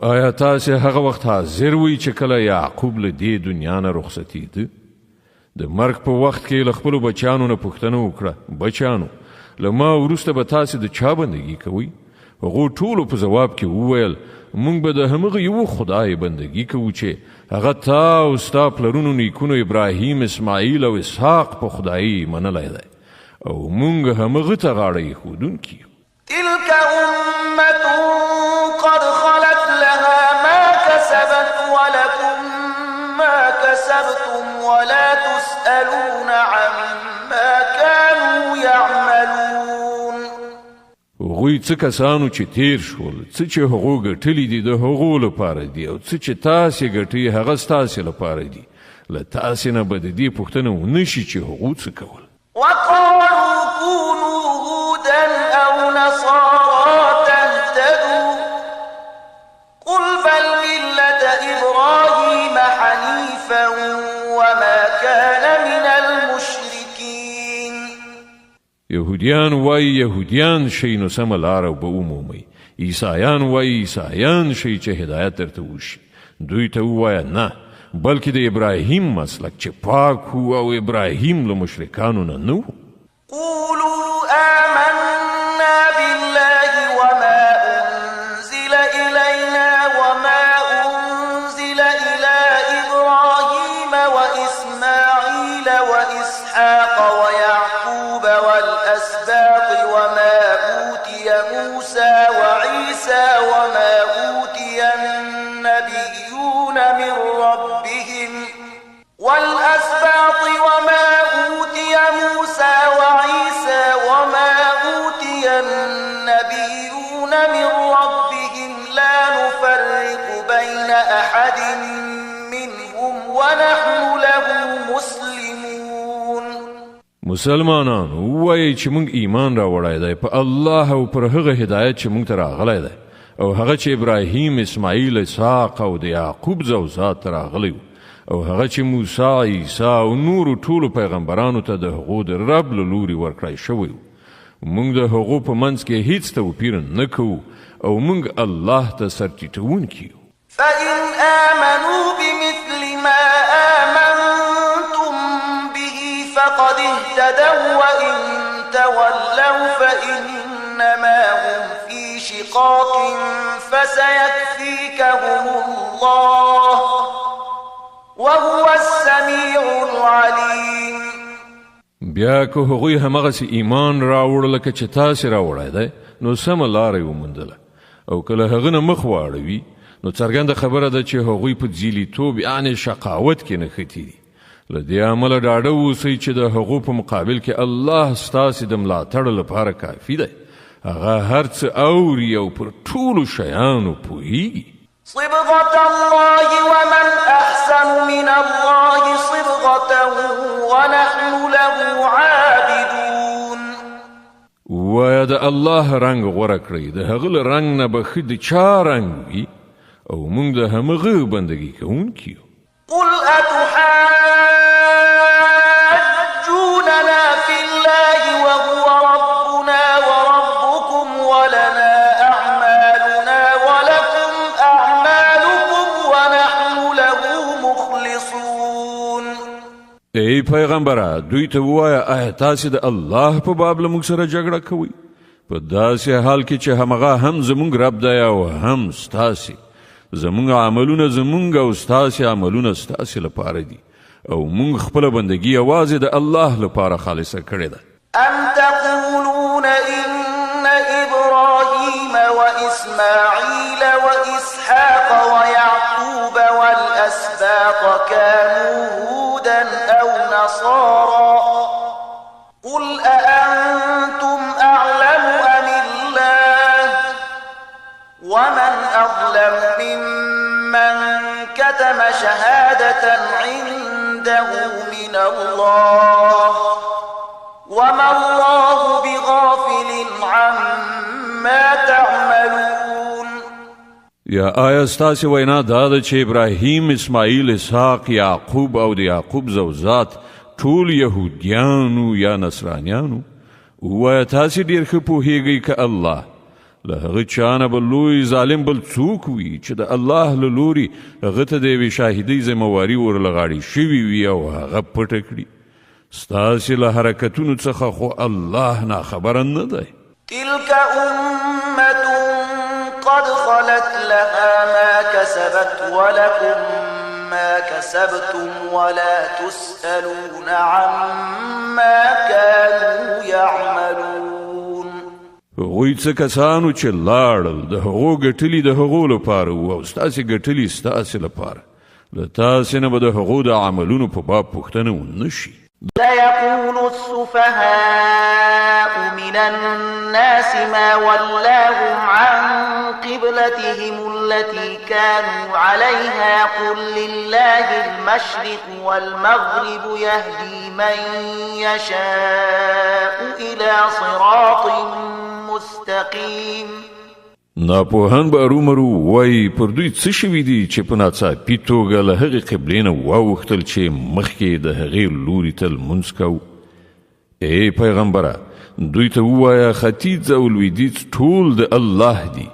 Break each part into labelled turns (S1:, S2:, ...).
S1: آیا تاسې هغه وخت حاضر وئ چې کله یعقوب له دې دنیا نه رخصتېده؟ د مرګ په وخت کې له خپلو بچیانو نه پوښتنه وکړه: بچیانو، له ما وروسته به تاسې د چا بندګي کوئ؟ هغو ټولو په ځواب کې وویل: موږ به د همغه یو خدای بندګي کوو چې هغه تا او ستا پلرونو نیکونو ابراهیم، اسماعیل او اسحاق په خدایي منلی دی، او موږ همغه ته غاړه ایښودونکي یو.
S2: تلك أمة قد خلت لها ما كسبت ولكم ما كسبتم ولا تسألون عما كانوا يعملون.
S1: هغوی څه کسانو چې تیر شول، څه چې هغو ګټلي دي د هغو لپاره دي، او څه چې تاسې ګټئ هغه ستاسې لپاره دي. له تاسې نه به د دې پوښتنه ونه شي چې هغو څه کول.
S2: وقالوا كونوا هودا أو نصارى تهتدوا قل بل ملة إبراهيم حنيفا وما كان من المشركين.
S1: یهودیان وایي یهودیان شئ نو سمه لاره به ومومئ، عیسایان وایي عیسایان شئ چې هدایت درته وشي. دوی ته ووایه نه، بلکې د ابراهیم مسلک چې پاک و او ابراهیم له مشرکانو نه نه و.
S2: قولوا آمنا بالله وما أنزل إلينا وما أنزل إلى إبراهيم وإسماعيل وإسحاق ويعقوب والأسباط وما أوتي موسى وعيسى وما أوتي النبيون من ربهم والأسباط وما أوتي موسى وعيسى وما أوتي النبيون من ربهم لا نفرق بين أحد منهم ونحن له مسلمون.
S1: مسلمانانو ووایئ چې موږ ایمان راوړی دی په الله او پر هغه هدایت چې موږ ته راغلی دی، او هغه چې ابراهیم، اسماعیل، اسحاق او د یعقوب زوزات ته راغلی و، او هغه چې موسی، عیسی او نورو ټولو پیغمبرانو ته د هغو د رب له لورې ورکړی شوی و. موږ د هغو په منځ کې هیڅ توپیر نه کوو، او موږ الله ته سرټیټونکي یو.
S2: فإن آمنوا بمثل ما آمنتم به فقد اهتدوا وإن تولوا فإنما هم في شقاق فسيكفيكهم الله وهو السميع العليم.
S1: بیا که هغوی همغسې ایمان راوړه لکه چې تاسې راوړی دی، نو سمه لاره یې وموندله، او که له هغه نه مخ واړوي نو څرګنده خبره ده چې هغوی په ځیلیتوب یعنې شقاوت کې نښتي دي. له دې امله ډاډه اوسئ چې د هغو په مقابل کې الله ستاسې د ملاتړ لپاره کافي دی. هغه هر څه اوري او پر ټولو شیانو پوهیږي.
S2: صبغة الله ومن أحسن من الله صبغة ونحن له عابدون.
S1: وایه د الله رنګ غوره کړئ، د هغه له رنګ نه به ښه د چا رنګ وي، او موږ د همغه بندګي کوونکي یو.
S2: قل أتحاجوننا في الله وهو ربنا وربكم ولنا أعمالنا ولكم أعمالكم ونحن له مخلصون.
S1: ای پیغمبره، دوی ته ووایه آیا تاسې د الله په باب له موږ سره جګړه کوئ؟ په داسې حال کې چې همغه هم زموږ رب دی او هم ستاسې. زموږ عملونه زموږ او ستاسې عملونه ستاسې لپاره دي، او موږ خپله بندګي یوازې د الله لپاره خالصه کړې ده.
S2: أم تقولون إن إبراهيم وإسماعيل وإسحاق ويعقوب والأسباط كانوا هودا أو نصارى قل أأنتم أعلم أم الله ومن أظلم ممن كتم شهادة عنده من الله وما الله بغافل عما تعملون.
S1: یا آیا ستاسې وینا دا ده چې ابراهیم، اسماعیل، اسحاق، یعقوب او د یعقوب زوزات ټول یهودیانو یا نصرانیانو؟ ووایه تاسې ډېر ښه پوهیږئ که الله له هغه چانه به لوی ظالم بل څوک وي چې د الله له لوري هغه ته د یوې شاهدۍ ذمهواري ورلغاړې شوې وي او هغه پټه کړي. ستاسې له حرکتونو څخه خو الله ناخبره نه دی.
S2: تلك أمة قد خلت لها ما كسبت ولكم ما كسبتم ولا تسألون عما كانوا يعملون.
S1: هغوی څه کسانو چې لاړل د هغو ګټلي د هغو لپاره او ستاسې ګټلي ستاسې لپاره، له تاسې نه به د هغو د عملونو په باب پوښتنه ونه شي.
S2: سيقول السفهاء من الناس ما ولاهم عن قبلتهم التي كانوا عليها قل لله المشرق والمغرب يهدي من يشاء إلى صراط مستقيم.
S1: ناپوهان به ارومرو وای پر دوی څه شوي دي چې په ناڅاپي توګه له هغې قبلې نه واوښتل چې مخکې د هغې لوري ته لمونځ کوو. ای پیغمبره، دوی ته ووایه ختیځ او لویدیځ ټول د الله دي،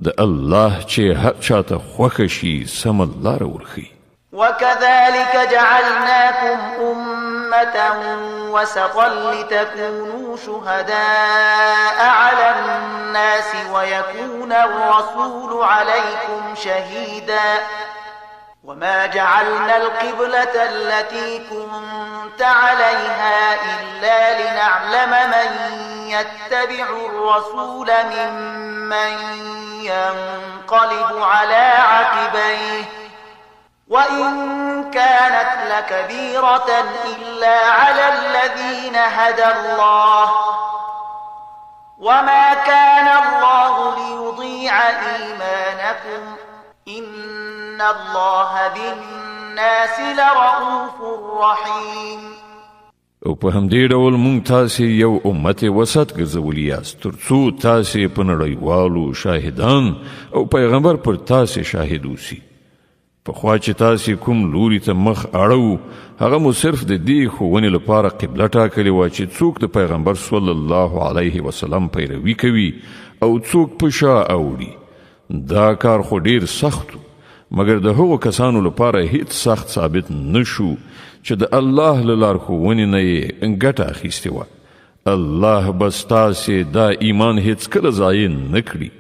S1: د الله چې هر چاته خوښه شي سمه لاره ورښیي.
S2: وكذلك جعلناكم أمة وسطا لتكونوا شهداء على الناس ويكون الرسول عليكم شهيدا وما جعلنا القبلة التي كنت عليها إلا لنعلم من يتبع الرسول ممن ينقلب على عقبيه وإن كانت لكبيرة إلا على الذين هدى الله وما كان الله ليضيع إيمانكم إن الله بالناس لرؤوف رحيم.
S1: او په همدې ډول مونږ تاسې یو امت وسط ګرځولي یاست تر څو تاسې په نړیوالو شاهدان او پیغمبر پر تاسې شاهد اوسي. پخوا چې تاسې کوم لوري ته مخ اړو هغه مو صرف د دې ښوونې لپاره قبله ټاکلې وه چې څوک د پیغمبر صلی الله علیه وسلم پیروي کوي او څوک په شا اوړي. دا کار خو ډیر سخت و، مګر د هغو کسانو لپاره هیڅ سخت ثابت نشو چې د الله له لارښوونې نه یې ګټه اخیستې وه. الله به ستاسې دا ایمان هیڅکله ضایع نه کړي.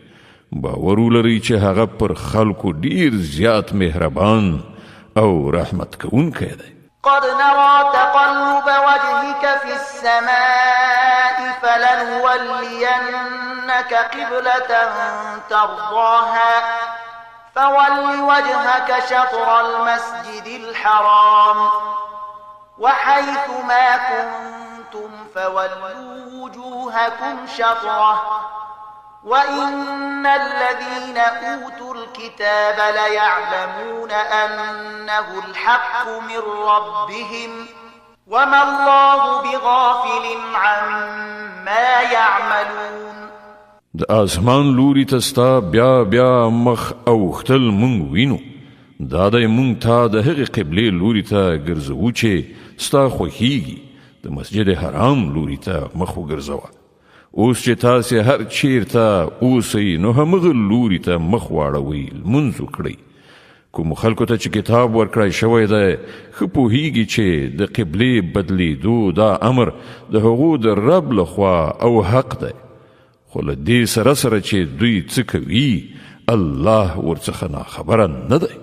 S1: باور ولرئ چې هغه پر خلکو ډیر زیات مهربان او رحمت کوونکی دی.
S2: قد نرى تقلب وجهك في السماء فلنولينك قبلة ترضاها فول وجهك شطر المسجد الحرام وحيث ما كنتم فولوا وجوهكم شطره وإن الذين أوتوا الكتاب ليعلمون أنه الحق من ربهم وما الله بغافل عما يعملون.
S1: د آسمان لوري ته ستا بیا مخ اوښتل مونږ وینو. دا دی مونږ ته د هغې قبلې لوري ته ګرځوو چې ستا خوښیږي. د مسجد حرام لوري ته مخ وګرځوه. اوس چې تاسې هر چیرته اوسئ نو همغه لوري ته مخ واړوئ، لمونځ وکړئ. کوم خلکو ته چې کتاب ورکړی شوی دی ښه پوهیږي چې د قبلې بدلیدو دا امر د هغو د رب لخوا او حق دی. خو له دې سره چې دوی څه کوي الله ورڅخه ناخبره نه دی.